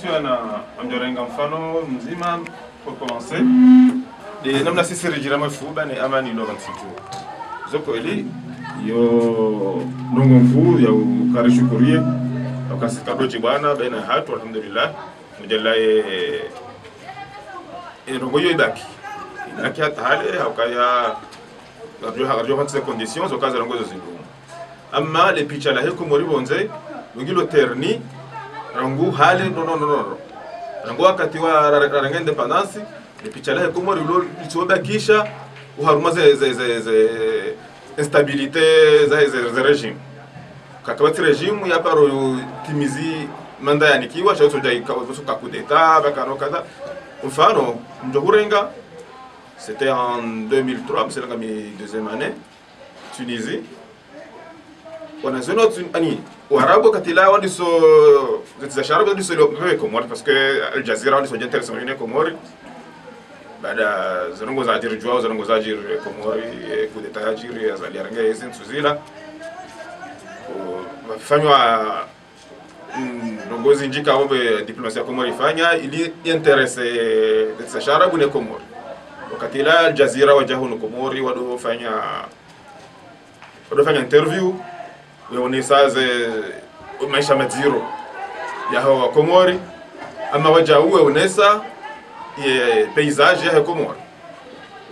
sio na amjorenga mfano mzima pour commencer. De namna sisi rejira mafuba ni amani ndo msitu. Zoko eli yo ndongo mkuu ya ukarishu kurie akasika doji bwana baina hatu alhamdulillah mujalla ndongo yo ibaki. Ibaki hata hale akaya radio hata conditions okaza ndongo zo zindu. Amma le picha la heko mori bonze ngilo terni rangu hale no rangu wakati wa ranga independence le picha la heko mori lo litsoba kisha uharuma ze instabilité za regime kakabati regime ya paro timizi manda yanikiwa cha soja ikawazuka kudeta bakano kada mfano mjohurenga c'était en 2003 c'est la deuxième année Tunisie on a zone ani Arabu katila wadi so za sharabu wadi so le Comores parce que Al Jazeera wadi so jentel so ne Comores baada zanongo za ajiri jwao zanongo za ajiri Comores kudeta ajiri azaliaranga yesen suzila fanywa nongozi njika ombe diplomasia Comores ifanya ili interesse za sharabu ne Comores wakati la Al Jazeera wajahu no Comores wadofanya interview weonesaze maisha maziro ya hawa Comores ama wajahu unesa ye paysage ya Comores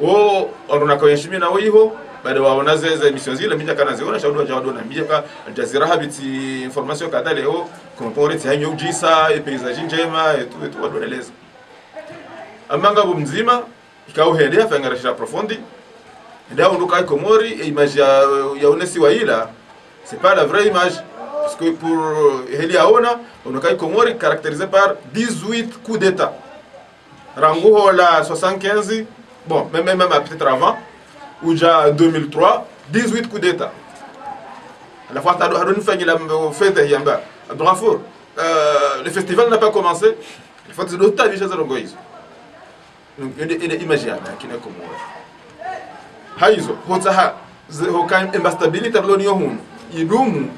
o oruna ko yeshimi na wiho baada waona zeze mission zile mija kana ziona shauri wajahu na mija ka Al Jazeera habiti information kada leo Comores hanyo jisa e paysage njema etu wadoneleza amanga mzima ikauhende afanya recherche approfondie ndio unduka Comores image ya unesi wa ila c'est pas la vraie image parce que pour Heliaona unduka Comores caractérisé par 18 coups d'état rango la 75 bon même peut-être avant ou déjà 2003 18 coups d'état la fois t'as donné fait la fête yamba Darfour le festival n'a pas commencé il faut que d'autres déjà dans le donc il est imaginaire kina Comores haizo hota hokan instability loni yohun idumu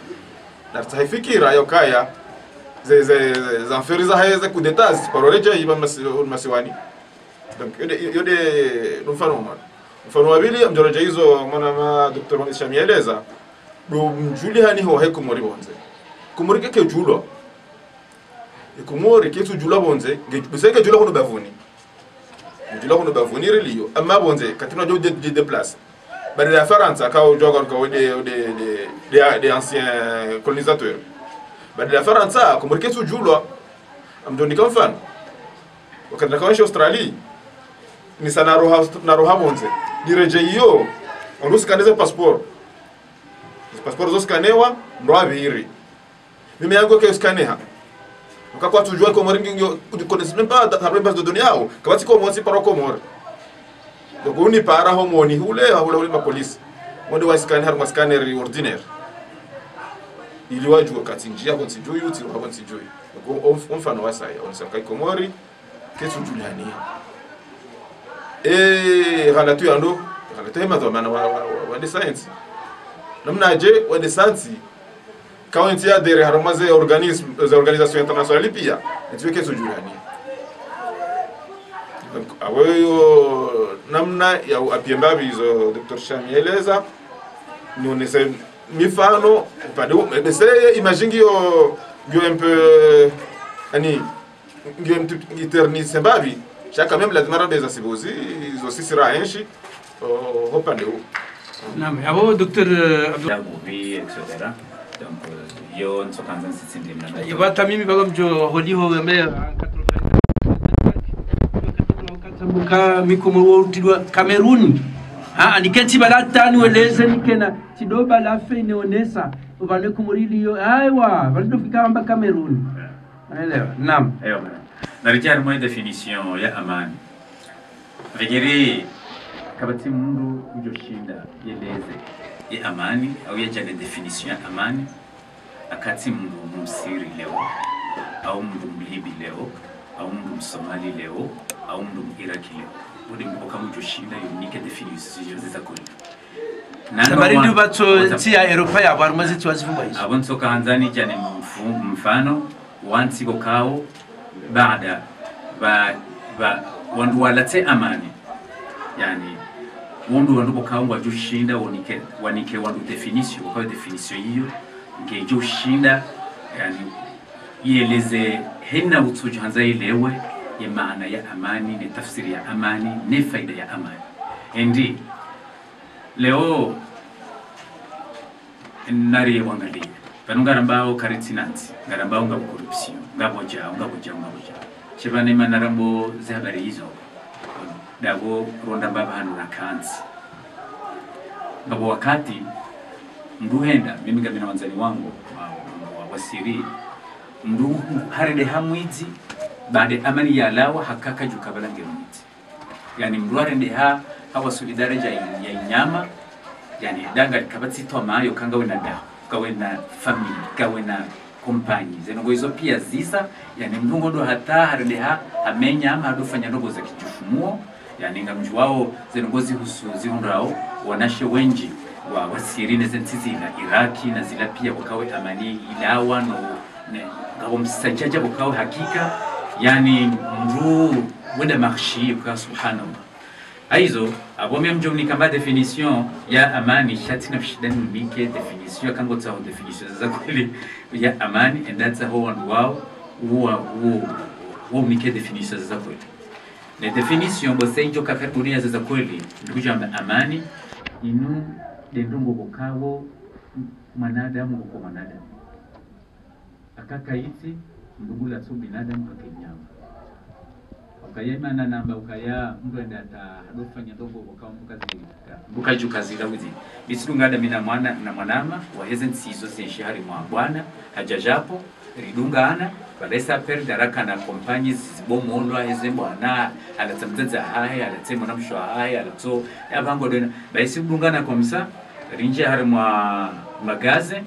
na taifikira yokaya ze anferiza haize kudeta zipororeje iba masiwani donc yode mfano wabili amjoroje hizo mwana ma Dr. Monisha mieleza do mjuli hani ho he Comores bonze Comores ke julo Comores ke tu julo bonze beseke julo hono bavuni jula hono bavunire liyo amma bonze katina jo de déplacer bari la France ka o jogar ko des anciens colonisateurs bari la France Comores ke su julo am doni kan fan wakati na kawashi Australie ni sana roha bonze direje yo on ruskaneze passeport zo skanewa ndo abiri mimi yango ke skaneha ukakwa tujua Comores ngio connaissent même pas la base de données yao kabati Comores para Comores donc uni para homoni hule ma police wende wa scanner ma scanner ordinaire ili wajua kati njia kwa sijui uti kwa sijui donc mfano wa saya on saka Comores kesu juliani galatu yando galatu madhamana wa science namna je wa science quand il y a des organisations internationales pia nitiwe kesu juliani donc aweyo namna ya apiembabi hizo Dr. Shamieleza nionese mifano upande bese imagine yo un peu ani ngio interni sembabi chaka même la demande des asibozi zo sisira enshi hopande ho naam abo Dr. Abdul etc. donc yo nsokanza sitindi mna ibata mimi bagomjo holiho mbe buka mikomo wotidwa Cameroon niketi balatani weleze nikena tidoba la fe neonesa ubane kumuriliyo aiwa balidofika amba Cameroon naelewa naam narejea mwa definition ya amani vegeri kabati mundu ujoshinda yeleze ya amani au yajaga definition ya amani akati mundu msiri leo au mundu mlibi leo au mundu msomali leo au mundu iraki leo udi mboka mujoshinda unique definition za kuli Nabaridu bato tia Europa ya barumazi tuwazifumba hizo abonso kanzani cyane mfano wansi bokao baada wandu walate amani yani wandu bokaungwa jushinda wanike wandu definition kwa definition hiyo ngejo shinda yani ieleze hena utuju hanza ilewe ya maana ya amani ni tafsiri ya amani ni faida ya amani endi leo nari wangalia panungarambao karitinati ngarambao ngabo corruption ngabo chibane manarambo zabari hizo dago ronda baba hanu na kanzi ngabo wakati mduhenda mimi ngabina wanzani wangu wasiri mdu harede hamwizi baada amani ya lawa hakaka jukabala ngerumiti yani mdu harede hawa solidaraja ya nyama yani danga kabati to mayo kanga wena da kawe na family kawe na kompanyi zenongo hizo pia zisa yani mdungo ndo hata harede amenya ama adofanya ndogo za kijufumuo yani ngamju wao zenongozi husuzi unrao wanashe wenji wa wasirine zentizi na Iraki na zila pia wakawe amani ilawa no ngabo msajaja wakawe hakika yani mru wenda marshi kwa subhanallah aizo abome mjomni kamba definition ya amani shati na shidani mbike definition kango tsaho definition za kweli ya amani and that's a whole wow mbike definition za kweli na definition bosenjo kakarbunia za kweli ndikuja amani inu dendungo bokawo manadamu kwa manadamu akaka iti ndugula tu binadamu kwa kinyama ukayema na namba ukaya mtu enda hadofanya ndogo bokawo mbukaji kazira wizi bisidungada mina mwana na mwanama wa hezen sizo senshari mwa bwana hajajapo ridungana balesa per daraka na kompanyi zibomolwa hezembo na alatamtaza haya alatsemo na mshwa haya alatso yabango dena baisi bungana komisa rinje harimo magaze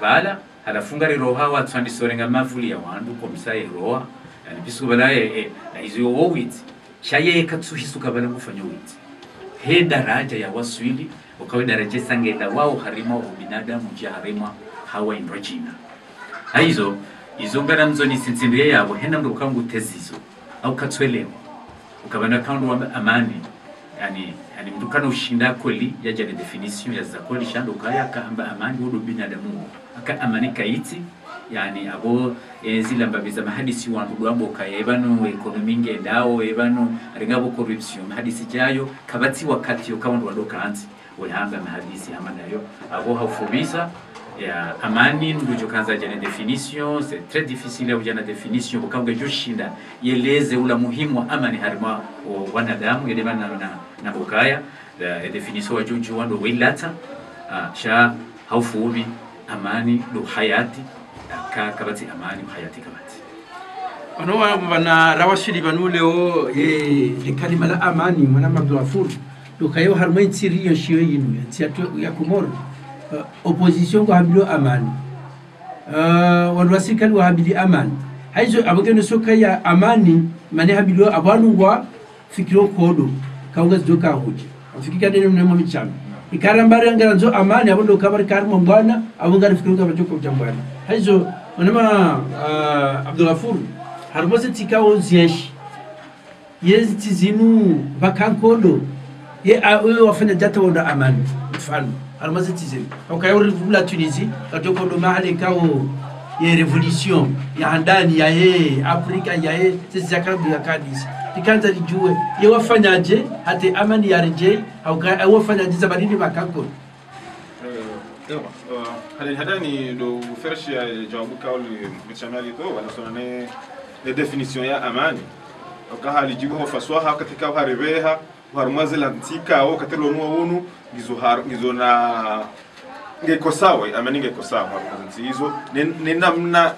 bala halafunga riroha watu andisorenga mavuli ya wandu komisa iroha yani bisu balaye na hizo wowit shaye katsuhisuka bala kufanya wit he daraja ya waswili ukawe daraja sangenda wao harima ubinadamu je harima hawa indrojina haizo izo ngara mzoni sinsindiye yabo hena ndo kangu tezizo au katwelewa ukabana kandu wa amani yani mtukana ushinda kweli ya jana definition ya zakoli shando kaya kamba amani wodo binadamu aka amani kaiti yani abo zila mbabiza mahadisi wandu wambo kaya ebano economy ngendao ebano ringabo corruption mahadisi jayo kabati wakati yo kawandu wadoka anti wehanga mahadisi amanayo abo haufubisa ya amani ndujo kanza jana definition c'est très difficile ya jana definition ukanga joshinda yeleze ula muhimu wa amani harima wanadamu yedebana na bukaya la definition wa juju wando wilata cha haufubi amani do hayati kabati amani hayati kabati ono wana rawashiri banuleo ye kalima la amani mwana Abdulghafur do kayo harma insiriyo shiyo yinu ya Komoro opposition kwa habilo amani wanu wasikali wa habili amani haizo abogeno soka ya amani mane habilo abanungwa fikiro kodo kaunga zidoka hoji afikika dene mnemo michami ikarambari angaranzo amani abondo kabari karmo mbwana abongari fikiro kabajoko jambwana haizo wanama Abdulghafur harboze tikao zieshi yezi tizinu bakankodo ye awe wafanya jata wanda amani mfano almaze tizinu ukaya la Tunisie katoko ndo mahali kao ye revolution ya ndani ya Afrika ya sisi yakarabu ya kadisi tikanza lijue ye wafanyaje hata amani ya rejei au wafanyaje zabadini bakako hadani do fershi ya jawabu kauli mchamali to wala sonane le definition ya amani ukahali jibu ho faswaha katika haribeha harmaze lantika au katelo muunu gizo na ngekosawe amani ngekosawa harmaze hizo ni namna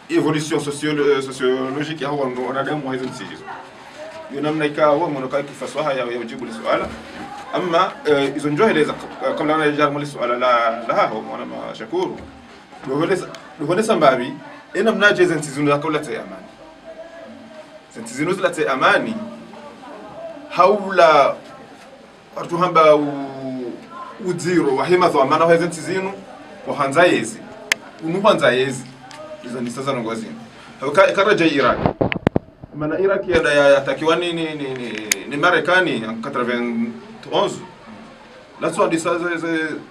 evolution sociologique ya wanadamu hizo hizo namna ikawa mmoja kifaswaha ya ujibu swala ama hizo njoheleza kabla na jarmo swala la haho mwana mashakuru doholeza mbabi ina mnaje zentizunu za kaula ta amani zentizunu za ta amani haula atuhamba udiro wahima dhamana wazentizinu wahanza yezi unuhanza yezi izo ni sasa ngozini karaja Iraq maana Iraq yatakiwa ni Marekani en 91 la soit dit ça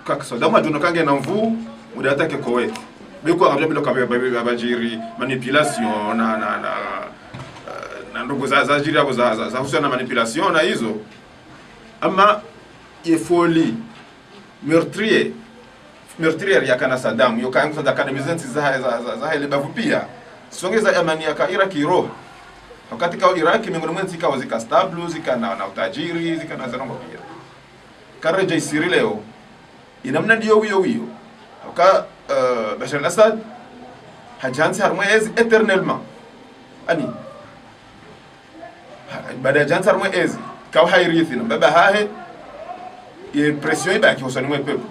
kakso dama jono kange na mvu muda atake Kuwait biko ngabya bilo kabya bajiri manipulation na ndugu za jiri hapo za husiana na manipulation na hizo ama folie meurtrier ya kana Saddam yo kan kusanda kana mizenti za ile bavu pia songeza amani ya Iraq roho wakati kwa Iraq miongoni mwa zika wazika stable zika na utajiri zika na zarongo pia karaja isiri leo inamna ndio wiyo waka Bashar al-Assad hajansi harmoez éternellement ani baada ya jansi harmoez kwa hairithi na baba hahe ye pression ibaki husani mwe pepo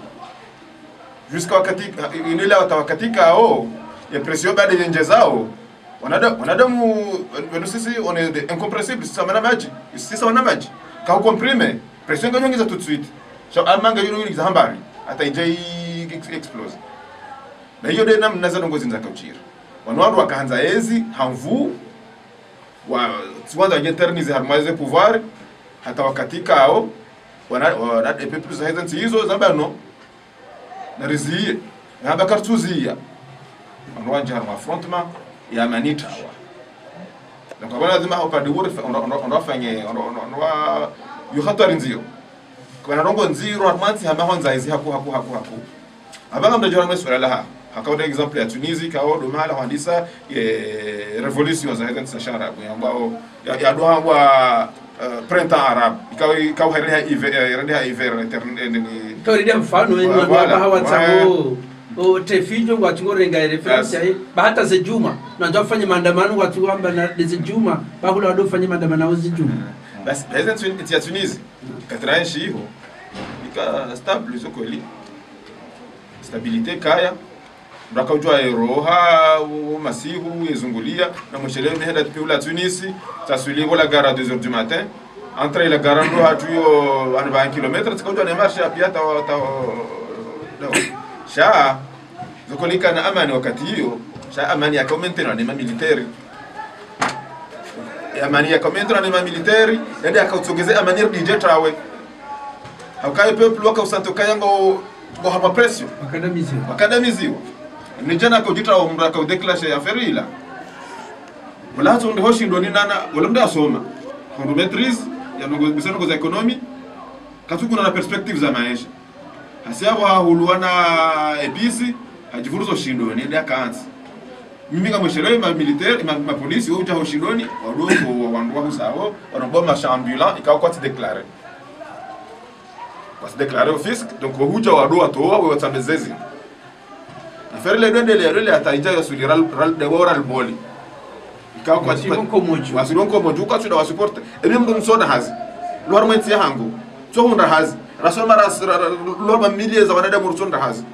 jusqu'à wakati inile watakatika hao ya pression baada ya nje zao wanadamu sisi on est incompressible sisi sana maji sisi sana maji ka comprime pression nganyongeza tout de suite so amanga yule za hambari hata ije explode na hiyo ndio namna zanongozi nza kauchira wanwadu wakaanza ezi hamvu wa tuanza internaliser harmoniser pouvoir hata wakatika hao wana des peuples za hizo zabano na rizie na bakartuzia wanwanja harma affrontement ya manita hawa na kwa maana lazima hapa ndio unafanya yu hatari nzio kwa narongo nziro harmanti hama honza hizi haku abanga mtajua masuala laha hakaona example ya Tunisia kao domala handisa revolution za hizo shara ambao ya doha wa printemps arabe ikawa haria hiver eternel ni mfano ni watu hawa tabo o tefijo watu ngorenga reference ya bahata za Juma na ndio fanya maandamano watu kwamba na za Juma bahula wado fanya maandamano za Juma basi hizo ya Tunisia katraishi hiyo ika stable soko ili stabilité kaya ndaka ujua roha masihu yezungulia na mshele meheda tupula Tunisi taswili wala gara 2h du matin entre la gara ndo hatuyo ana 20 km tukajua na marche pia ta sha zokolika na amani wakati hiyo sha amani ya komentena ni military amani ya komentena ni military ndio akautogezea amani DJ trawe haukaye peuple wakausante kayango go hapa pression wakadamiziwa ni jana kujitra umra ka declaration ya ferila wala hatu ndo hoshi ndo ni nana wala mda soma ndo maîtrise ya ngo za economy katukuna na perspective za maisha hasiabo huluana episi hajivuruzo shindo ni ndia kanzi mimi kama sherehe ma militaire ma police uja hoshindoni wadogo wandu husao wanaboma chambulant ikawa kwa se déclarer kwa se déclarer au fisc donc huja wado atoa watambezezi affaire le dondele ataija yo suliral de oral boli ikawa kwa wasironko moju kwa tuda wasupport ebe mdo msoda hazi lorment ya hangu to hunda hazi rasoma lorma milliers za wanada murusonda hazi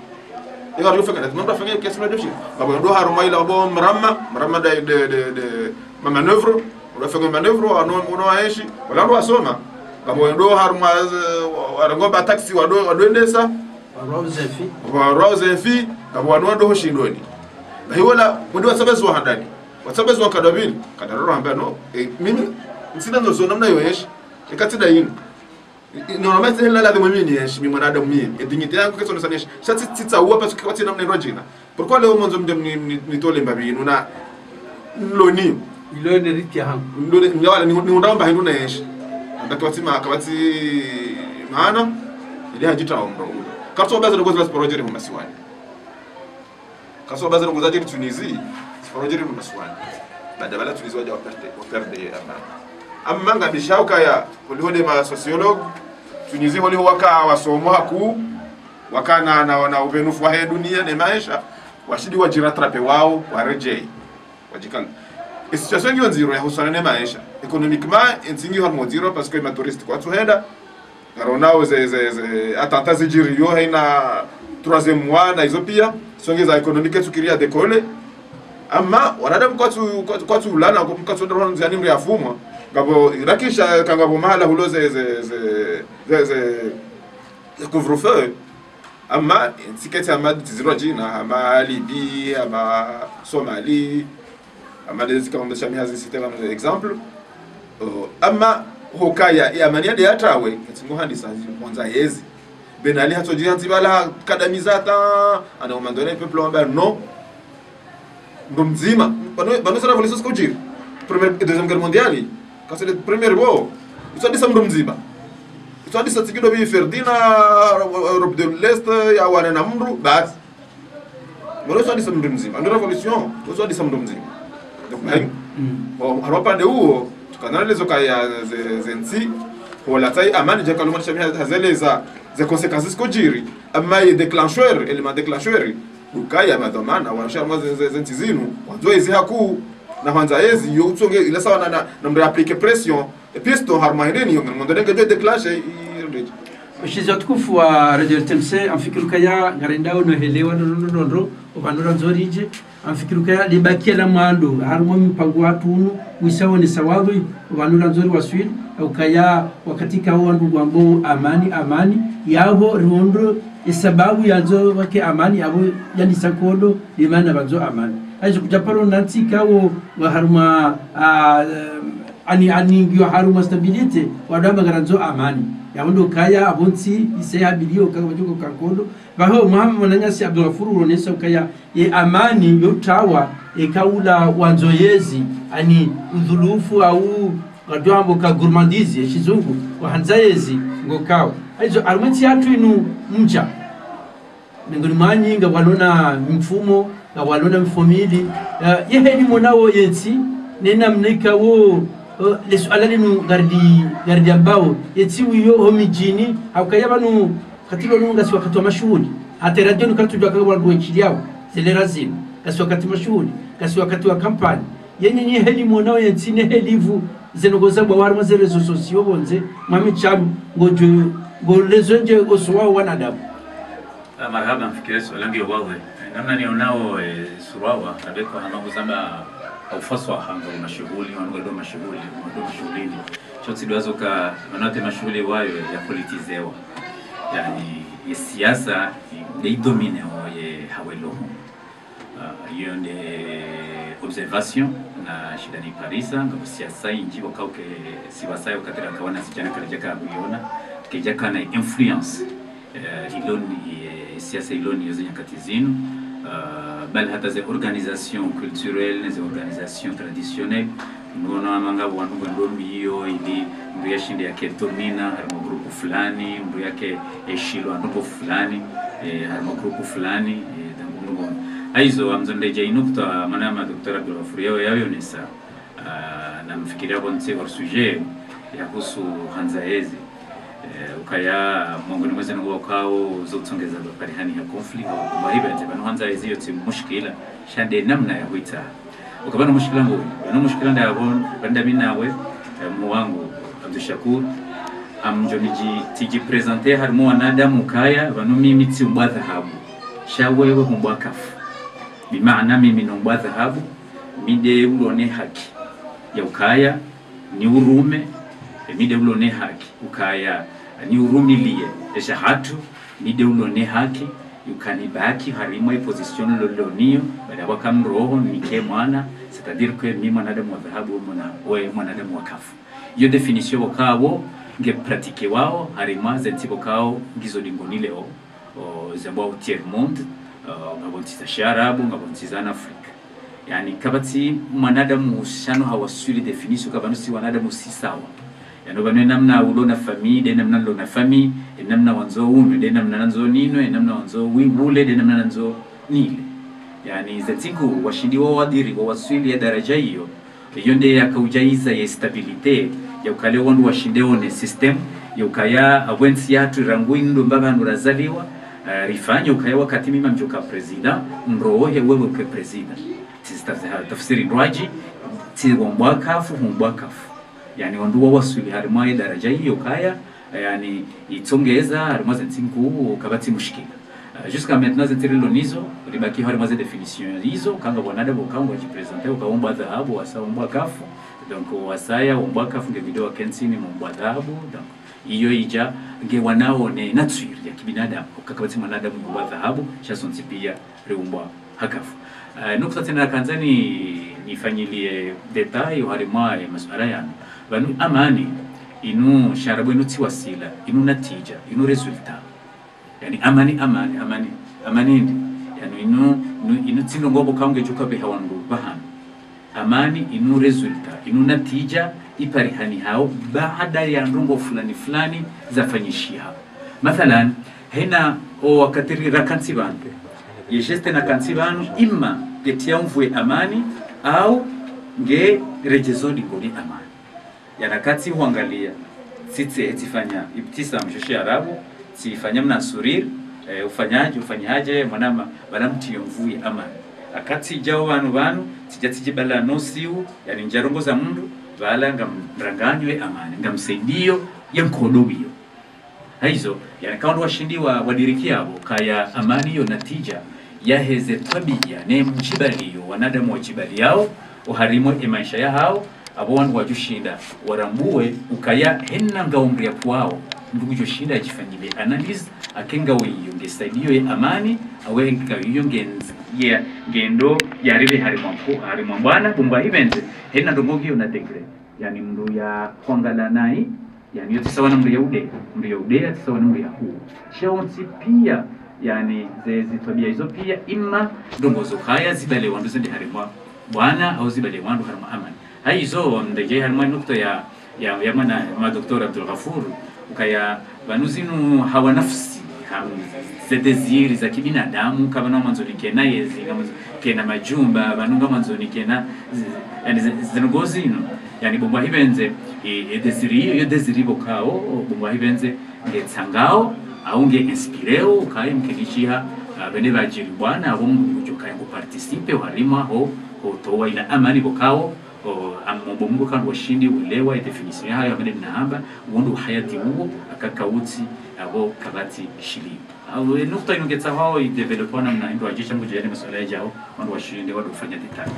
ega yo fekana mdo fekana kesma doshi babo ndo haruma ila babo mramma de manœuvre ndo fekana manœuvre ono aishi wala ndo asoma babo ndo haruma warangomba taxi wado ndesa Rose fi kabo wano hoshindoni na hiwala mundi wasabezo handani wasabezo wakadabili kadaroro hamba no mimi nsina nozo namna yoyesh ikatida yin normalement c'est là de mimi yesh mimi mwana adamu mimi dignité yangu keso nasanesh shati tita uwa parce que namna rojina pourquoi le monzo mdem ni tole mbabi nuna loni ile ne riti hangu ndo wala ni ndamba hindu na yesh ndakati maana ile hajita omro kaso baza ngozi las project mu masiwani kaso baza ngozi ajiri Tunisia project mu masiwani baada bala Tunisia waje waperde amma nga bishauka ya ulihode ma sociologue Tunisia wali waka wasomo haku wakana na ubenufu wa dunia na maisha washidi wajiratrape wao warejei wajikana situation ngiyo nziro ya husana na maisha economiquement intingi harmo zero parce que ma touriste kwa tuhenda aronao atanta zijiri yo haina 3e mois na hizo pia songeza economique tukiria dekole ama wanadamu kwa tu ulana kwa tu ndo nzani mri afumwa ngabo rakisha kangabo mahala hulo ze couvre-feu ama tiketi ama tiziro jina ama Libya ama Somali amadezi kama mshami hazi sitema example ama hokaya ya mania de atawe kitingo handisa mwanza yezi benali hatoji bala kadamizata ana omandone peuple amba non ndo mzima bano sana volesos kujiri première et deuxième guerre mondiale quand c'est le premier war isso disa ndo mzima isso disa tikido bi ferdina Europe de l'Est ya wana na mndu basi moro isso disa ndo mzima ndo revolution isso disa ndo mzima donc bon alors pas de où tukana lezo kaya zensi wala tai amani je kaluma shamia hazeleza za conséquences kujiri ama ye déclencheur element déclencheur ukaya madhamana wanashama zensi zinu wanzo hizi haku na kwanza hizi yo utsonge ile sawa na mre applique pression et puis sto harmaireni yo ngondo nge je déclencher Mshizi watukufu wa Radio TMC amfikirukaya ngarendao no helewa ndo obanura nzorije amfikirukaya libakia la mwando harimo mipango watu unu wisawo ni sawawi obanura nzori waswili ukaya wakatika hao ndugu ambao amani yabo riondo sababu yazo wake amani abo yani sakodo limana bazo amani aizo kujaparo nantika wo haruma ani ngyo haruma stability wadamba garanzo amani yabundo kaya abonsi iseya bilio kakabajoko kakondo baho Muhammad Mananyasi Abdulghafuru ronesa kaya ye amani yotawa ekaula wanzoyezi ani udhulufu au kadwambo ka gourmandise yeshizungu wahanzayezi ngokawa aizo arumenti yatu inu mja ngoni manyi ngabwalona mfumo ngabwalona mfamili yeheni monawo yensi nena mnika wo lesu alalinu gardi ambao yetsiwiyo homijini haukayabanu katilo nunga si wakati wa mashuhudi hata radio nikatujwa kama wanduwechi yao zile lazima kasi wakati mashuhudi kasi wakati wa kampani yenye helimu nao yensine helivu zenogoza bwa mazere rezo sosio bonze mami chamu ngolezo nje oswa wanadamu. Marhaba mfikiri swali wawe namna nionao surawa tabeko hamaguzamba aufaswa hanga mashughuli wangodo mashughuli chotsi dwazoka manate mashughuli wayo ya politizewa yani siasa de domine oye hawelo hiyo ndio observation na shida ni Parisa ngabo siasa inji wakauke siwasayo katira kawana sijana karejeka kuiona kijaka na influence iloni siasa iloni yoze nyakati zinu bal hata ze organisation culturelle les organisations traditionnelles nuona amanga wantu ndombi hiyo ili ndio yashinde yake domina harimo grupu fulani ndio yake eshilo andopo fulani harimo grupu fulani dangungo aizo amzondeje inukta manama Dr. Abdulghafuru yao yonesa na mfikiria bonse wa sujet ya kuhusu hanzaezi ukaya mungu nimweze ngo kwao zotsongeza bakarihani ya conflict au bariba tebano hanzaezi yote mushkila shande namna ya kuita ukabana mushkila ngo bano mushkila ndabon banda minawe mu wangu Abdushakur amjoniji tiji presenter harimo wanadamu kaya bano mimi tsimbwa dhahabu shawewe kumbwa kafu bimaana mimi nombwa dhahabu mide ulone haki ya ukaya ni urume mide ulone haki ukaya ni urumilie esha hatu mide ulone haki ukanibaki harimo position lolonio baada wakamroho nike mwana c'est-à-dire que mimi mwanadamu wa dhahabu wewe mwanadamu wa kafu hiyo definition wakawo nge pratique wao harimo zentibo kao ngizo dingonile o zabo tiers monde ngabontiza sharabu ngabontiza na Afrika yani kabati mwanadamu ushano hawasuri definition kabano si wanadamu si sawa yani bano namna ulona famille namna lona famille namna wanzo ume namna nanzo nino namna wanzo wibule namna nanzo nile yani zatiku washindi wao wadiri wa wasuli ya daraja hiyo ndio yakaujaiza ya stabilite ya ukale wandu washindeone system ya ukaya awensi yatu rangwindo mbaba nurazaliwa rifanye ukaya wakati mimi mjoka president mrohe wewe ke president tafsiri ndwaji mbwakafu yani wandu wasuli harimo daraja hiyo kaya yani itongeza harimo zentingu kabati mushkila jusqu'à maintenant zentirilo nizo libaki harimo ze definition hizo kanga bwanada bokango jipresenter ukaomba dhahabu wasaomba kafu donc wasaya omba kafu nge video kensini mbwa dhahabu donc iyo ija nge wanaone nature ya kibinadamu kakabati mwanadamu mbwa dhahabu shasonti pia reumbwa hakafu nukta tena kanzani nifanyilie detail harimwaye masuala yani banu amani inu sharabu inu tiwasila inu natija inu resulta yani amani ndi yani inu tino ngobo kaunge juka be hawandu bahan amani inu resulta inu natija iparihani hao baada ya ndongo fulani zafanyishia mathalan hena o wakatiri rakansi bantu yesheste na kansi banu imma getia mvue amani au nge rejezodi ngoli amani yanakati huangalia sitse etifanya ibtisa mshoshe arabu sifanya mna surir ufanyaje mwanama balamti mvue amani akati jao banu sijatijibala nosiu yani njarongo za mundu bala ngamranganywe amani ngamsaidio yankodobiyo haizo yani kaundu washindi wa diriki yabo kaya amani yo natija yaheze tabia ne mjibaliyo wanadamu wajibali yao uharimwe maisha ya hao abo wandu wajushinda warambue ukaya henna ngaumri kwao ndugu joshinda ajifanyile analyze akenga wiyo ngesaidio ya amani awenga wiyo ngendo yaribe harimwa bwana bumba hivenze henna ndongogi una degre yani mndu ya kwangala nai yani yote sawa na mndu ya ude sawa na mndu ya huu shaonsi pia yani zezi tabia hizo pia imma ndongozo haya zibale wandu zindi harimwa bwana au zibale wandu harimwa amani haizo ndege harimwa nukta ya mana Dr. Abdul Ghafur ukaya banuzinu hawa nafsi zedeziri za kibinadamu kama na mwanzo nikena yezi kena majumba banunga mwanzo nikena yani zinogozino yani bomba hibenze edesiri yo desiri bokao bomba hibenze ngetsangao au nge inspireo ukaye mkenishiha bene bajiri bwana abo mujuka yango participe warima ho towa ila amani bokao amobomgo kan washindi ulewa definition hayo amene nahamba uondo hayati huo akakauti abo kabati shili au nukta inongetsa hao idevelopona mna ndo ajisha mujeni masuala yao wando washindi wado kufanya detali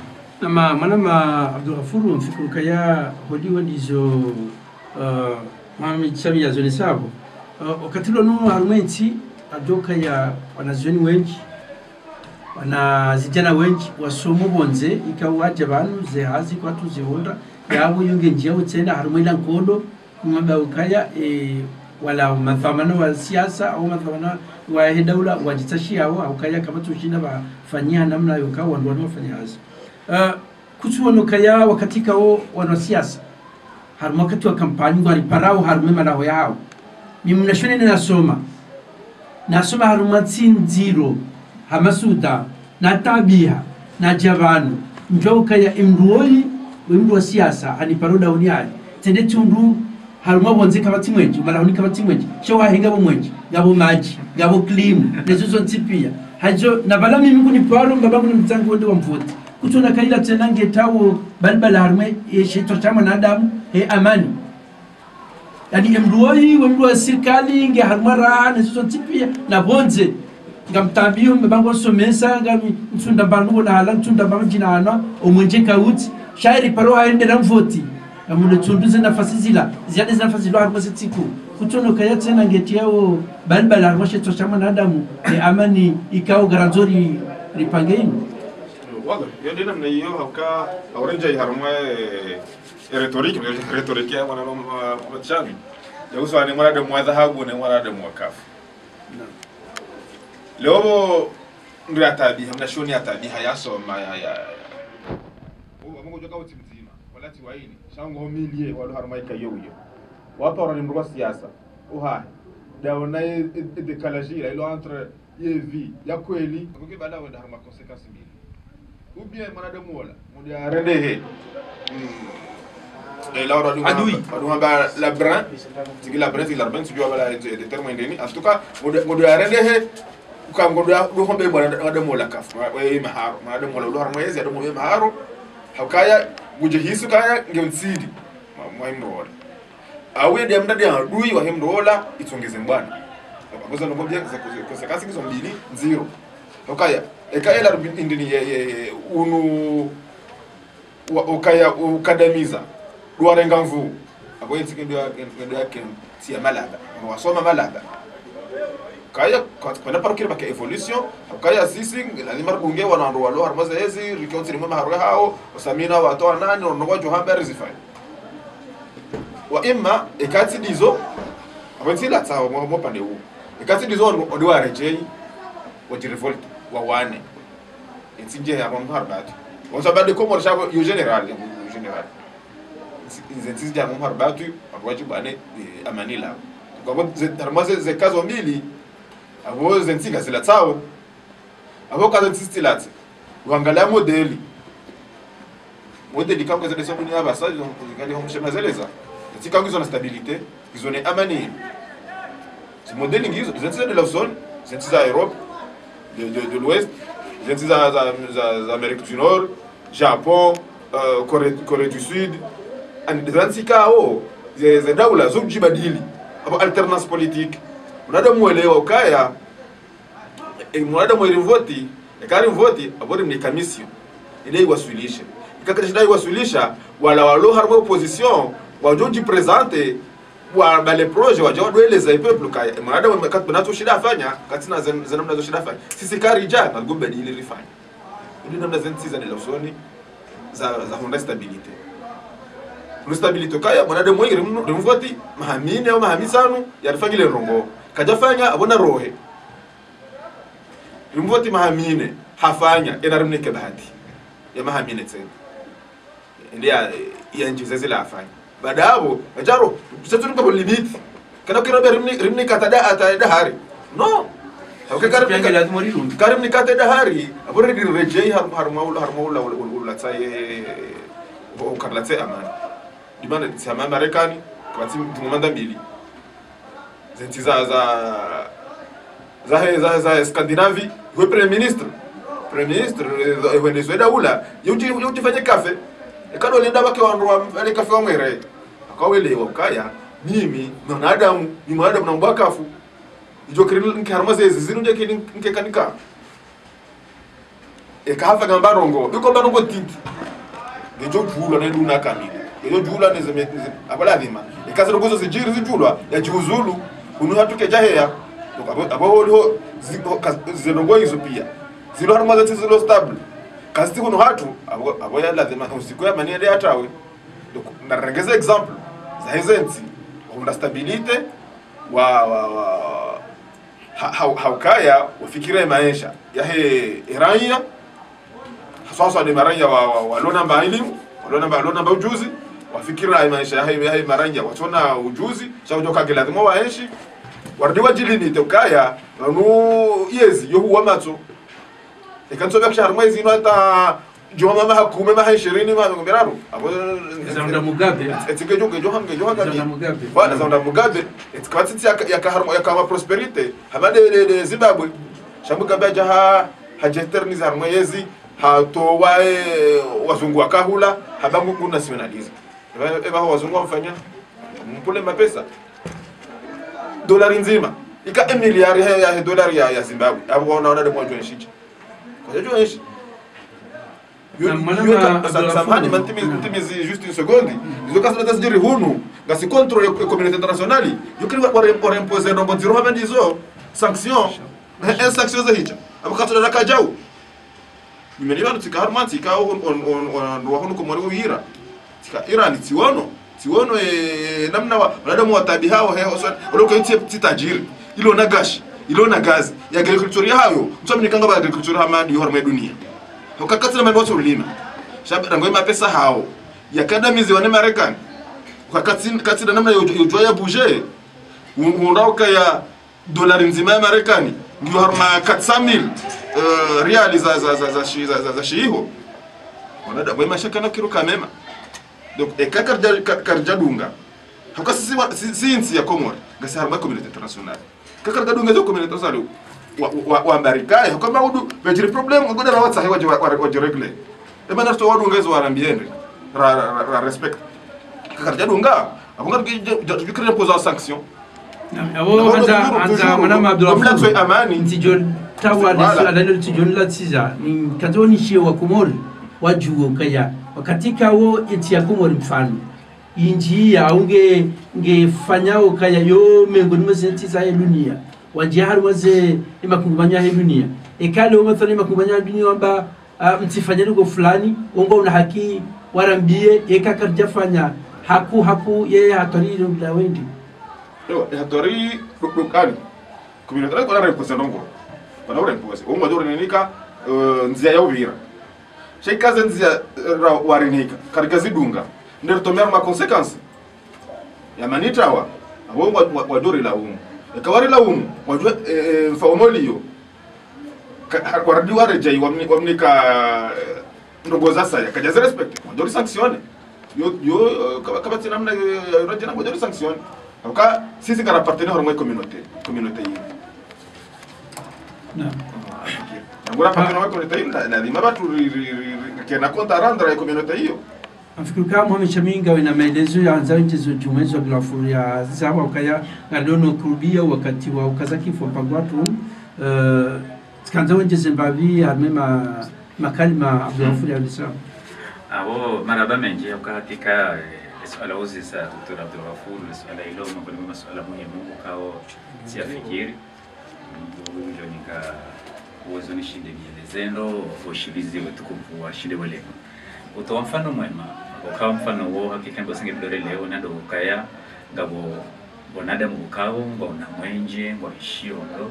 nama manama Abdul Ghafur mfikuru kaya hodiwa ndizo mami chami ya zone sabo wakatilo nuno harumenti adoka ya wanazioni wengi wanazijana wengi wasomo bonze ikawaje banu zehazi kwa tuzihonda yabo yunge njeo tena harumela nkodo kumaba ukaya wala mathamano wa siasa au mathamano wa daula wajitashia au ukaya kama tushinda bafanyia namna yokao wandu wanafanya hazi kutuono kaya wakati kao wanasiasa harumu wakati wa kampani ngwari parao harume malaho yao ni mnashone nasoma harumu tsinziro hamasuda na tabia na javanu njoka ya imruoi wimru wa siasa ani paroda uniani tende tundu haruma bonze kabati mwenji malahuni kabati mwenji shawa hinga bo mwenji ngabo maji ngabo klimu nezo ntipia hajo na bala mimi kuni paro ngabangu ni mtangu wende wa mvoti kutuna kaila tena ngetawo balbala harume yesheto chama na adamu amani yani imruoi wimru wa serikali nge haruma raha nezo ntipia na bonze ngamtabio mbango somesa ngami ntunda bangu na hala ntunda bangu jina ana omwenje kauti shairi paro haende na mvoti amule tunduze nafasi zila ziade nafasi zilo harimo setiku kutono kaya tena ngetiao balbala harmoshe toshama na adamu amani ikao garanzori ripangeni wala yende namna hiyo hauka aurenja harimo retoriki ya wana machami ya uso ani mwana de mwadhahabu na mwana de mwakafu leo ndio atabi hamna shoni atabi hayasoma ya mungu joka uti mzima wala tiwaini shango homilie wala harmaika yoyo wapa wana mrwa siasa uha daona dekalajira ilo entre yevi ya kweli ngoki bada wenda harma consequences mbili ubie mwanadamu wala mudi arendehe Laura aduma ba la brin tigi la brin tu dois la déterminer en tout cas mudi arendehe ukamgodo do hombe bwana adamu la kaf we maharo adamu la do harma yezi adamu we maharo hakaya guje hisu kaya ngemtsidi mwaimrola awe de mdadi adui wa himrola itongeze mbwana akoza no bobya kwa kasi kizo mbili zero hakaya ekaya la indini unu ukaya ukadamiza duarenga mvu akoye tikindu yake tia malaba wasoma malaba kaya kwa parkiri baka evolution kaya sisi lazima bunge wanando walo harmaza hizi rikauti ni mama haruga hao usamina watoa nani wanongoa johamba rizifai wa imma ekati dizo abantila tsawo mo pande hu ekati dizo odiwa rejei wajirevolt wa wane etsinje ya mharbatu wonsabade komor shabo yo general nzenzija mharbatu abwaji bane amanila kwa harmaza ze kazo mbili abo zentsiga zila tsawo abo kazo tsistilatse uangalia modeli kama zile sababu ni hapa sasa ndio homshema zeleza tika ngizo na stabilité ngizo ne amani si modeli ngizo zentsiza de la zone zentsiza Europe de l'Ouest zentsiza za Amérique du Nord Japon Corée du Sud and zentsika ze daula zokujibadili abo alternance politique unada muelewa ukaya unada mwirivoti ekari mvoti abori mnikamisio ile iwasilishe ikakashida iwasilisha wala walo harmo opposition wajoji presente wa bale projet wajodo eleza ipeple kaya unada mkatbanato shida fanya katina zanamna zo shida fanya sisi kari ja na gombe ile rifanya ile namna zentsiza de losoni za honda stabilité stabilité kaya unada mwirivoti mahamine au mahamisano yarifanyile rongo kajafanya abona rohe mvoti mahamine hafanya enarimneke bahati ya mahamine tena ndia ya njize la afanya badabo ajaro sasa tuko limit kana kira rimni katada atada hari no karim katada hari abore di rejei harmaula wala tsaye o karlatse amani dimana tsama marekani kwa timu tumanda mbili zentiza za Scandinavie we premier ministre Venezuela ula yuti fanye kafe ekado lenda bake wanwa ale kafe wa mwere akawelewa ukaya mimi mwanadamu ni mwanadamu na mbakafu ijo kirilo nkarmaze ziziru nje kini nkekanika ekafa gamba rongo biko barongo titi ngejo jula na nduna kamili ngejo jula nezeme abala dhima ekazero gozo zijiri zijulwa ya juzulu unu hatuke jahea abo zinongo hizo pia zilo harmaza zilo stable kasi kuno hatu abo ya lazima usiku ya maniere hatawe na regeza example za hizenzi kwa stabilite wa haukaya ufikire maisha ya raia sasa ni maranja wa lona mba elimu lona mba ujuzi wafikira maisha ya maranja watona ujuzi sababu joka lazima waeshi wardiwa jilini tokaya no yezi yo huwa matso ekanso bakisha harmaizi no hata joma mama hakume ma 20 ma ngomberaro abo zaunda mugabe etike johanga wala zaunda mugabe etkwatsi ya kama prosperite hamade de Zimbabwe shamugabe jaha hajeterniza harmaizi hatowae wazungu wakahula habangu nationalize eba wazungu wamfanya mpole mapesa dolari nzima ika 1 miliari ya dolari ya Zimbabwe abo wanaona de mwajo nshije kwa hiyo nshi samahani mantimi juste une seconde izo kaso tasjiri hunu ngasi control ya communauté internationale yukiri wa imposer no bonziro habandizo sanction sanctions za hicha abo kaso na kajau nimeliwa tika harmanti ka on wahunu komori uhira tika Iran tiwono namna wanadamu watabi hao waloko yiti tajiri ilo na gashi ilo na gazi ya agriculture hayo msomi nikanga ba agriculture hamadi horma dunia ukakati na mambo ulima shabu rango mapesa hao ya kadamizi wa Marekani ukakati na namna yojwa ya bouger unauka ya dolari nzima ya Marekani ndio horma 400,000 riali za shiho wanadamu mashaka na kiruka mema donc karjadunga hauka si insi ya Komori ngasi harma communauté internationale karjadunga zo communauté internationale wa Amerika hauka maudu vejiri problem ngoda na watsa waje regle ebana to wadu ngezo warambiende ra respect karjadunga abunga tukikire poza sanction abo anza mwana Abdullah amani ntijo tawa alalo ntijo latiza ni katoni shie wa Komori wajuo kaya katika wo eti ya Komori mfano inji ya unge ngefanyao kaya yo miongoni mwa senti za dunia wajihari waze ni makungumanya ya dunia ekale umatha ni makungumanya ya dunia wamba mtifanya nuko fulani ungo una haki warambie eka karjafanya haku yeye hatori la wendi yo hatori dukani communauté ko ara ko ndongo bana ure mpose ungo dore nika nzia ya uvira shekaze nzia warinika karikazi dunga ndio tomera ma consequence ya manitawa abo wadori la kawari la wajua faomolio waradi warejai wamnika ndogoza saya kajaza respect wadori sanctionne yo kabati namna rajana wadori sanctionne aka sisi kara partenaire mo communauté yi na ngura partenaire mo communauté na lima batu kena konta randra communauté hiyo. Nafikiri kama wameshaminga na maelezo ya nzanje zo jumezo bila furia zawa ukaya ngadono kurubia wakati wa ukazaki fo pagwatu kanza wenje Zimbabwe amema makalima Abdul Furia alisema abo maraba menje ukahatika swala uzi sa Dr. Abdul Ghafur swala hilo mbona masuala muhimu kao siafikiri ndio nika uwezo nishinde mielezendo ushirizi wetu kwa shinde wale utoa mfano mwema ukawa mfano wao hakika ndo singedore leo nado ukaya ngabo bonada mukao ngona mwenje ngwashiondo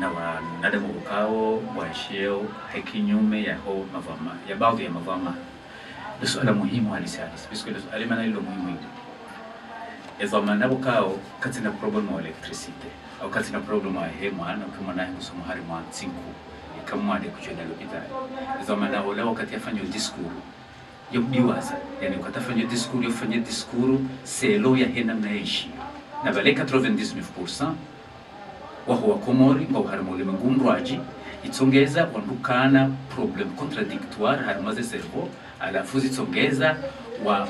na wanada mukao ngwashio hakinyume ya ho mavama ya baadhi ya mavama ndio swala muhimu halisalis bisko ndio swala maana hilo muhimu ezo manada mukao katina problem wa electricity au katina problem wa hema na kama naye kusoma hari mwa tsinku kama ade kuchenda lopitali ezo manada wala wakati afanya discours yobdiwaza yani ukatafanya discours yofanya discours selo ya hena mnaishi na vale 99% waho Komori ngo harimo ngundwaji itsongeza wandukana problem contradictoire harimaze servo alafu zitsongeza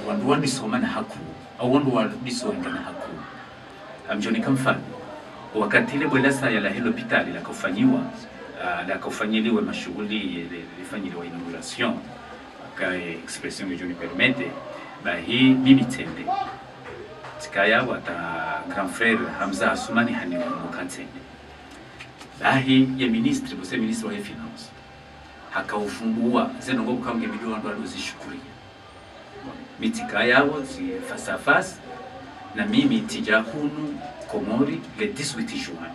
wandu wandisoma na haku au wandu wandisoma na haku amjoni kamfano wakati ile bwelasa ya la hospitali la kufanyiliwa mashughuli ilifanyiliwa inauguration ka expression que je me permette bahi mimi tende tikaya wata grand frère Hamza Asumani hani mukatende bahi ya ministre bose ministre wa finance hakaufungua zeno ngo kamge milioni ndo alozishukuria mitikaya wozi face à face na mimi tijahunu Komori le 18 juin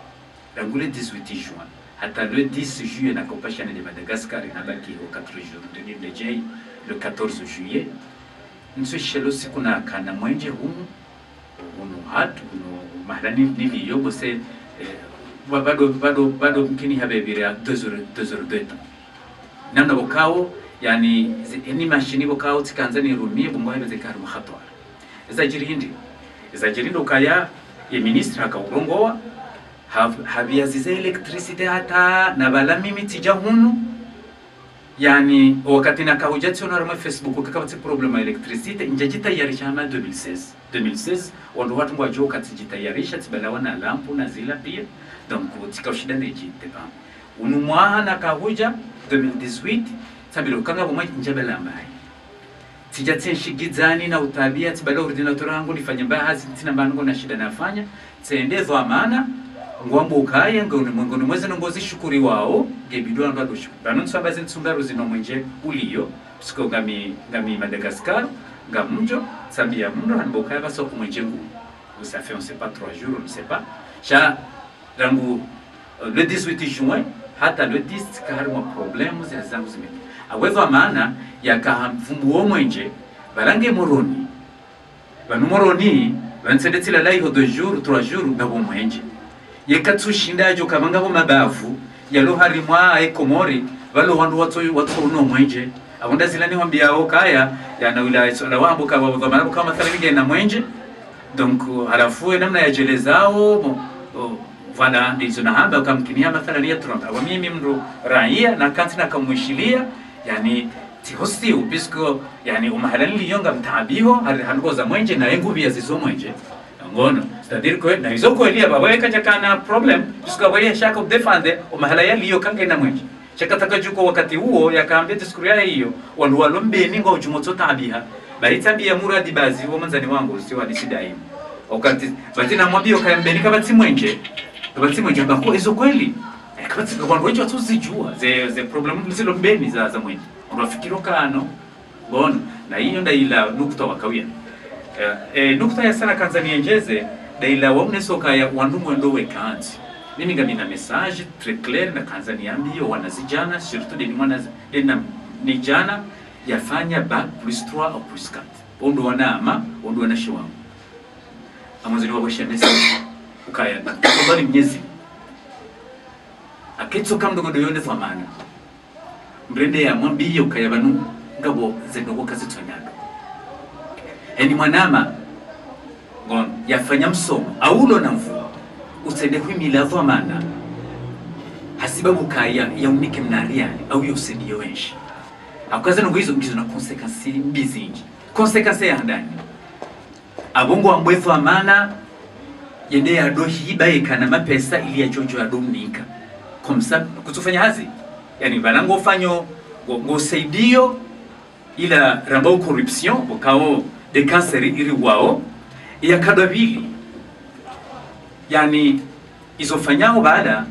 le 18 juin hata le 10 juillet na compagnie de Madagascar inabaki au 4 jours de Nigeria le 14 juillet nso shelo siku na kana mwenje humu hatu mahalani nili yobo se bado mkini habebiria 2 heures de temps namna bokao yani ni mashini bokao tikanzani rumie bumwa hebeze karu khatwara izajiri ukaya ya ministre akaurongoa habiazize electricity hata na balami mitija hunu yani wakati nakahujati ona Facebook ukakabati problem ya electricity njajitayarisha ama 2016 wando watu mwajo kati jitayarisha tibalawa na lampu na zila pia donc tikaushida nejite pa unumwa nakahuja 2018 tabilo kanga bomwe njabela mbai tijatse shigizani na utabia tibala ordinator yangu nifanye baadhi tina bango na shida nafanya tsendezo amana ngwambo ukaya ngoni mweze ngozi shukuri wao gebidwa ndo adoshu banonso bazi nsungaro zino mwenje uliyo siko ngami Madagascar ngamjo sabia mndo hanbokaya baso kumwenje ngu ça fait on sait pas 3 jours on ne sait pas cha rangu le 18 juin hata le 10 kaharimo problème za zangu zime awezo maana yakahamfumbuo mwenje barange moroni banumoroni bansendetila laiho 2 jours 3 jours ngabo mwenje yekatsushindajo kamanga bo mabavu yalo harimwa Komori balo wandu watu no mwenje abonda zilani wambiao kaya yana wilaya la wambo kama bamara kama thalinge na mwenje donc halafu namna ya jelezao wana ndizo na hamba kamkinia mathalan ya Trump abo mimi mndo raia na kantina kamwishilia yani tihosti ubisko yani umahalani liyonga mtabiho hangoza mwenje na nguvi ya zizo mwenje ngono c'est-à-dire que na hizo kweli baba yakaja kana problem bisko bali shaka udefende umahala ya liyo kange na mwenje shaka takajuko wakati huo yakaambia diskuria hiyo wandu walombe ningo ujumoto tabiha bali tabia muradi bazi wo manzani wangu sio hadisidai wakati batina mwambio kaambeni kama ti mwenje kabati mjamba kwa hizo kweli kabati kwa wangu watu zijua ze problem zile mbeni za mwenye unafikiri kano bona na hiyo ndio ila nukta wakawia nukta ya sana Tanzania njeze daila wamnesoka ya wandumu ndo wekanzi mimi ngamina message très clair na Tanzania mbio wanazijana surtout de mwana ni jana yafanya bac plus 3 au plus 4 ondo wanama ondo wanashiwa amazini wa bashemesa ukaya na kubali mnyezi akitso kamdogo doyone famana mrende ya mwambie ukaya banu ngabo zendo kazi tsonyado eni mwanama ngon yafanya msomo aulo na mvua usende kwimila famana hasibabu kaya ya unike mnariani au yoseni yoenshi akaza ngo hizo na consequences mbizingi consequences ya ndani abongo ambwefu amana yende ya dohi baika na mapesa ili ya jojo ya dominika komsa kutufanya hazi yani banango fanyo ngo saidio ila rambao corruption wakao de cancer iri wao ya kadabili yani izofanyao baada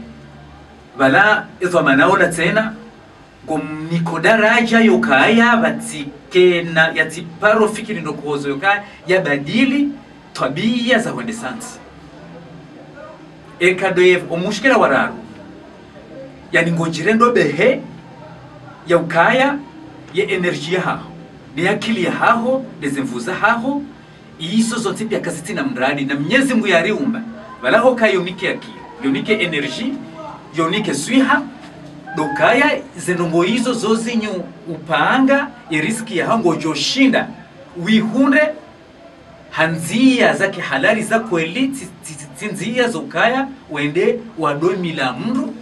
bala izo manaola tena niko daraja yokaya batikena yatiparo fikiri ndo kuozo yokaya ya badili tabia za wendesansi ekadoye omushikira wararu yani ngojirendo behe ya ukaya ya energia haho ni akili ya haho dezemvuza haho iso zote pia kasiti na mradi na Mwenyezi Mungu yariumba balaho kayo nike akili yonike energy yonike swiha dokaya zenongo hizo zozinyu upanga iriski ya hango joshinda wihunde hanzia zake halali za kweli tinzia zokaya wende wadoi mila mru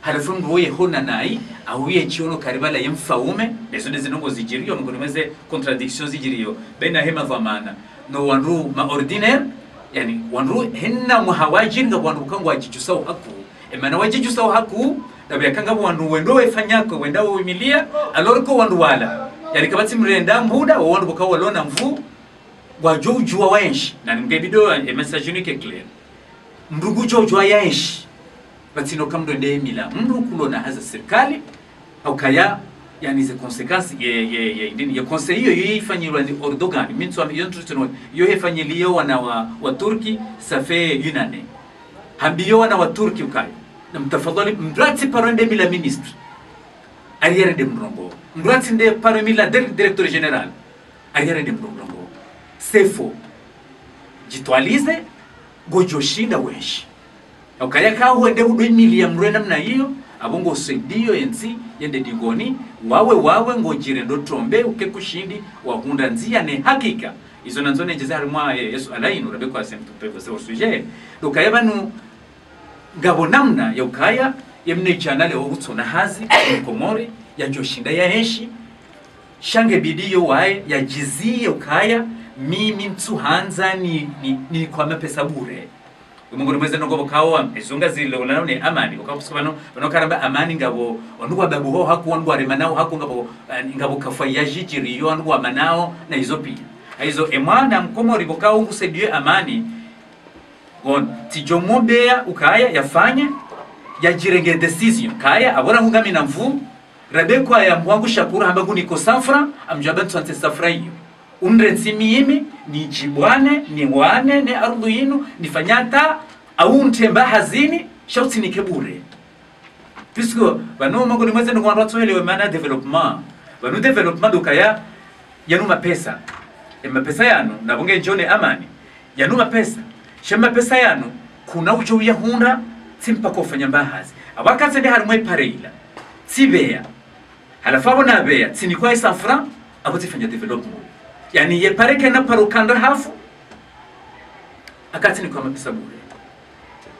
halafu mwoye hona nai ahuye chiono karibala yemfaume ezo zinongo zijirio mgonimeze contradiction zijirio bena hema dhamana no wanru ma ordinaire yani wanru henna muhawajinga wanru kango ajijusao haku emana wajijusao haku dabya kanga wandu wendo wefanyako wenda wimilia aloriko wandu wala yani kabati mrenda mbuda wandu bakawa lona mvu wajojua waenshi na ngebido message unique clear mrugu jojua yaenshi batino kamdo ndemila mru kulona haza serikali au kaya yani ze consequences ya conseil hiyo yifanyirwa ni Erdogan minso yontuno yo yefanyiliyo wana wa Turki ça fait une année hambiyo wana wa Turki ukaya na mtafadhali mrati parende mila ministre arrière de mrongo mrati nde parende mila directeur général arrière de mrongo c'est faux jitwalize gojoshinda weshi ukaya ka huende udwe milia mrenda mna hiyo abongo sedio yensi yende digoni wawe ngojire ndo trombe uke kushindi wahunda nzia ne hakika izo nanzone jezari mwa Yesu alainu rabeko asemtu pevo se sujet ukaya banu ngabo namna ya ukaya yemne chanale wogutsona hazi komori ya joshinda ya heshi shange bidiyo wae ya jizie ukaya mimi mtu hanza ni kwa mapesa bure Mungu mweze ngo kawa ezunga zile unaone amani ukapusikano banokaramba amani ngabo onugwa babu ho hakuwandu aremanao haku ngabo kafaya jijiri yo andu amanao na hizo pia hizo emwana mkomori bokao ngusedie amani bon tijomobea ukaya yafanye yajirenge decision kaya abora ngami na mvu rabeko ya mwangu shakura hamba niko safra amjaba 20 safra hiyo unrensi mimi ni jibwane ni wane ni ardu yinu nifanyata au mtemba hazini shauti ni kebure pisko bano mungu nimweze ngo watu elewe maana development bano development ukaya yanuma pesa mapesa yanu nabonge njone amani yanuma pesa shema pesa yanu kuna ucho yahunda simpa kofanya mbahazi abakaze ndi harimwe pareila sibea halafu abona bea sinikwa isafra abotifanya development yani yepareke na parukanda hafu akati ni kwa mapesa bure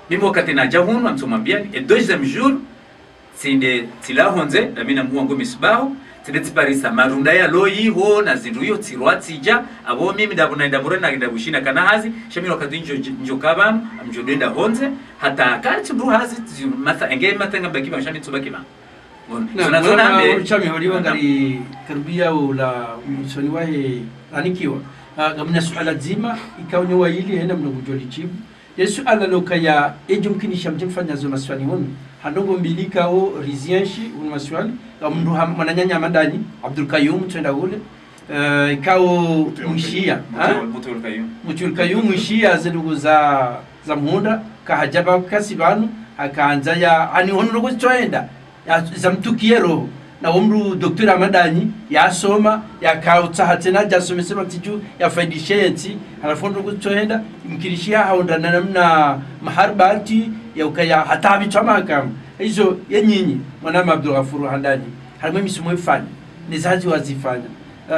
mimi wakati naja hunu amsomambia et deuxième jour sinde tilahonze na mina muwango misbaho tindeti parisa marunda ya loyi ho na zinduyo tirwatija abo mimi ndabona ndabura na ndabushina kana hazi shemi wakati njo kaba amjodenda honze hata akati bru hazi matha enge matenga bakiba shami tubakima na zona chami holiwa ngari karibia la msoni wahe anikiwa gamna suala zima ikaonyo wa hili hena mnogujoli chibu Yesu ala lokaya ejumkinisha mjimfanya zo maswali hono handongo mbilika o rizienshi un maswali ka mndu mananyanya madani Abdul Qayyum twenda ule ikao mshia Mutul Qayyum mshia zedugo za mhunda kahajaba kasibanu akaanza ya ani hono rogo twenda za mtukiero na umru Dr. Amadani yasoma yakautsa tena jasomesema tiju yafaidishenti alafondo kutoenda imkirishia haondana namna maharbati ya ukaya hata bitama kama hizo yenyinyi mwana Abdul Ghafur Handani halimwe misumo ifanya nizazi wazifanya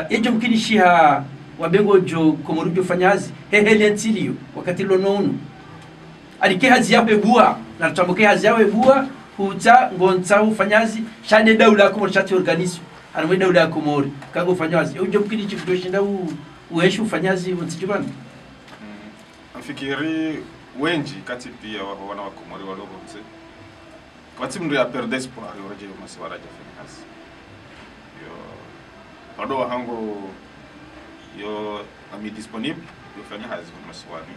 ejo mkirishia wabengo jo komorujo fanyazi hehele ntilio wakati lonono alike hazi yawe bua na tutambuke hazi yawe bua huta ngonza ufanyazi shane daula ko chati organisme anwe daula ko mori kago fanyazi uje mkini chikudoshinda uheshi ufanyazi unsijibana afikiri wengi kati pia wana wa komori walogo mse kati mndu ya perde espoir yoreje masiwara ja fanyazi yo bado hango yo ami disponible yo fanyazi masiwani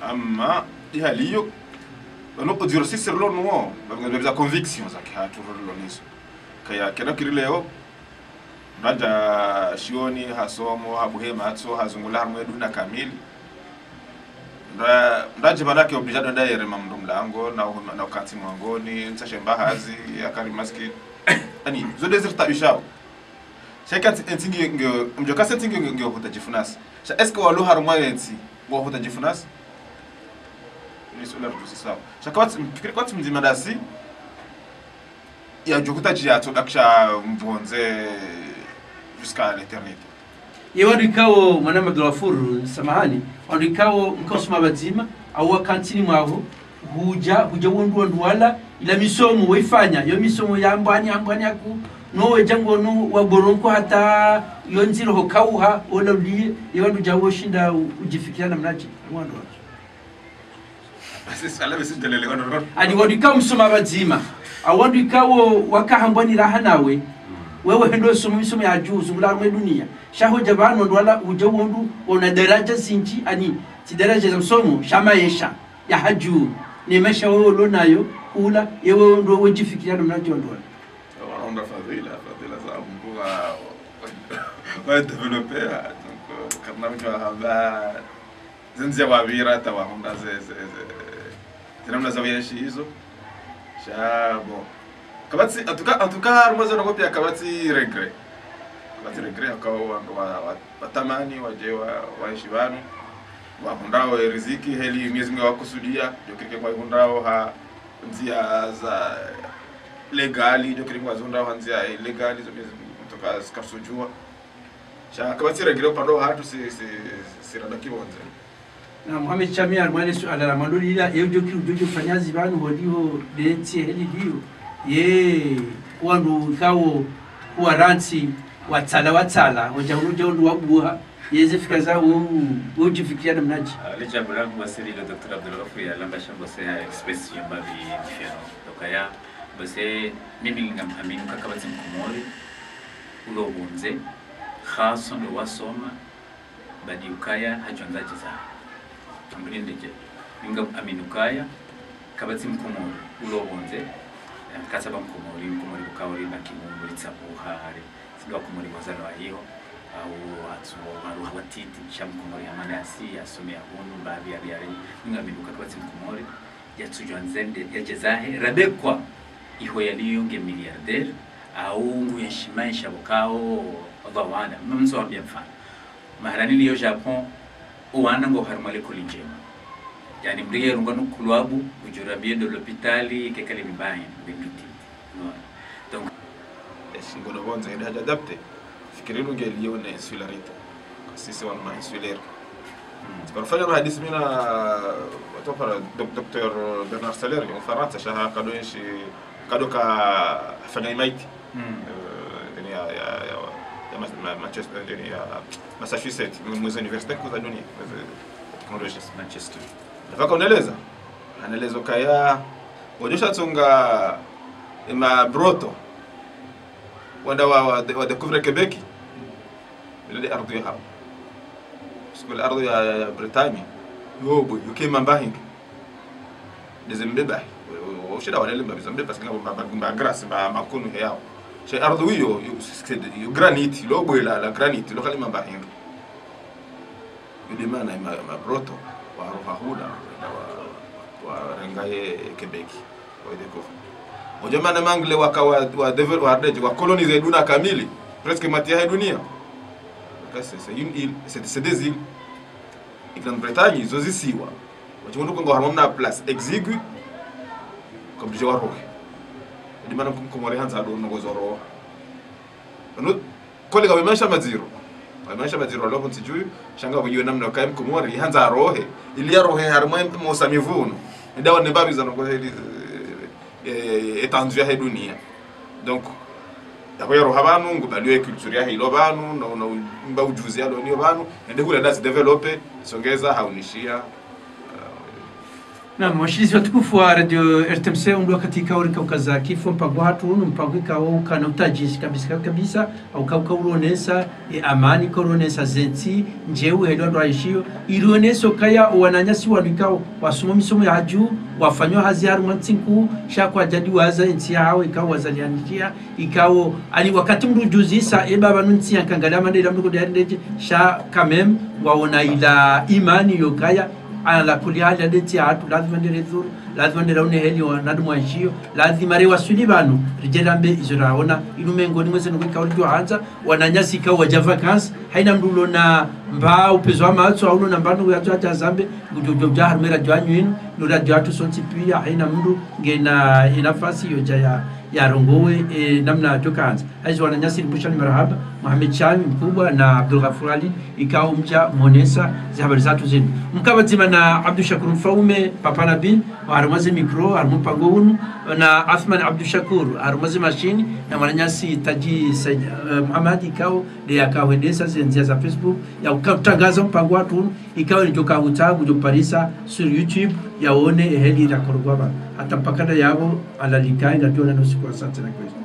amma ihaliyo no podio si sur lo no ba conviction za kia turolo niso kaya kena kirileo baada shioni hasomo habuhema atso hazungula harmo eduna kamili ndaje barake obligado ndaire mamndo mlango na ukati mwangoni ntashe mbahazi yakari maski ani zo desert bishao shekati entingi mjoka settingi ngyo hutajifunasa sha eske walo harmo enti bo hutajifunasa ni solar tout ça chaque mpikiri kwa mzima dasi ya jokuta jia to daksha mbonze jusqu'à l'éternité yewadikao mwana Abdul Ghafur samahani wadikao mkosoma bazima au wakantini mwaho huja wondu wala ila misomo waifanya yo misomo ya ambani aku no jango no waboronko hata yonziro hokauha wala uliye yewadu jawo shinda ujifikirana mnaji mwando ani wadika msoma bazima awandikawo wakahambani rahanawe wewe hendo somo ya juu zungula mwe dunia shaho jabano wala uje wondu ona daraja sinchi ani si daraja za somo shama yesha ya haju ni mesha wewe lonayo ula yewe ndo wejifikiria ndo mnaji ndo onda fadhila za mkuu wa developer donc kama mtu haba zinzia wabira ta wahunda namna za wishi hizo shabo kabati atuka harmoza nakopia kabati regret akao watamani wajewa waishi banu wahundao riziki heli miezi mingi wakusudia jokirike kwa hundao ha nzia za legali jokirike kwa hundao nzia illegali zo miezi kutoka skasujua sha kabati regret pando hatu si radaki bonze na Muhammad Chamia mwale suala la mandoli ila yejo kirujojo fanyazi banu hodiho denti heli dio ye wandu kawo kuwaranti watala wajaruja wandu wabuha yeze fika za ujifikia na mnaji licha bulangu basiri le Dr. Abdul Ghafur ya lamba shambose ya expression mbali diferent dokaya base mimi ngamhamini kakabati mkomori ulo bunze khaso ndo wasoma badi ukaya hajondaje za ambulindeje ngam aminukaya kabati mkomori ulo bunze kasaba mkomori ukawari na kimungu litsabuhari sindo kumuri wazalo hiyo au watu maruha watiti shamkomori amana asi asomea hunu baadhi ya yale ngaminuka kabati mkomori yatujwa nzende yajezahe rabekwa iho yaliyonge milliardaire au ngu yashimaisha bukao bawana mumzo ambia mfano maharani liyo Japon uwana ngo harmale kulinjema yani mriye rungo nukulwabu ujurabie de l'hôpitali kekale mibaye binduti no donc ngono bonza ida adapte fikirinu ngeliyo na insularite sisi wana insulaire tunafanya hadithi mina watopa Dr. Bernard Saler en France shaha kadoishi kadoka fanya imaiti ya Manchester ya Massachusetts mwezo universite kwa dunia technology Manchester nafaka unaeleza anaelezo kaya wajosha tunga ma broto wanda wa découvrir Québec ile ardhi hapa siku ardhi ya Britania yobo yoke mamba hindu dezembe ba o shida wale mba bizambe parce que mba grâce mba makunu yao chez ardu yo granite lobo la granite lo kali mamba hindu yo demana ma broto wa roha hula wa rengaye Quebec wa deko o jamana mangle wa develop wa coloniser duna kamili presque matia ya dunia. C'est une île, c'est des îles. Et Grande-Bretagne, ils ont ici. Tu vois, on a une place exiguë, comme je vois. Et maintenant, comme on est en train de nous voir. Nous, quand les gars me chamaient zéro, me chamaient zéro. Alors, quand tu dis, changa vous y en a quand même comme on est en train de roher. Il y a roher harmonie, mon sami vous. Et d'ailleurs, on n'est pas besoin de étendre à dunia. Donc yakoyero habanu ngubaliwe culture ya hilo banu na mba ujuzi ya loni banu ende kule ndazi develop songeza haunishia na mwashirizi watukufu wa radio RTMC undua katika urika ukaza kifo mpango hatu mpango ikao kana utajisi kabisa au kauka uronesa amani koronesa zenti njeu helo ndwaishio ironeso kaya wananyasi wanikao wasoma misomo ya juu wafanywa hazi haru mantinku shakwa jadi waza enti yao ikao wazaliandikia ikao ali wakati mrujuzi sa baba nunti yankangalia mandela mduko ndiye sha kamem waona ila imani yokaya ala kulia ya deti atu lazima ndirezuru lazima ndiraune heli wa nadumwashio lazima rewa sulibanu rijelambe izuraona inumengo nimwese nukwika ulijua hanza wananyasi ikawa wajavakansi haina mdulo na mba upezo wa maatso aulo na mbanu ya tuwa zambe ujojo jahar mera juanyu inu nura juatu sonti pia haina mdu ngena inafasi yoja ya rongowe namna toka hanza haizu wananyasi nipushani marahaba Mohamed Chami mkubwa na Abdul Ghafur Ali ikao mja monesa zihabari zatu zinu mkabatima na Abdul Shakur Mfaume Papana Bin harumazi mikro harumpango unu na Athman Abdul Shakur harumazi mashini na wananyasi Taji Muhammad ikao de yakao hendesa zenzia za Facebook ya ukatangaza mpango watu unu ikao njoka utagu joparisa sur YouTube yaone heli irakorogwaba hata mpakada yabo alalikai na tuona nusiku asante na kwezi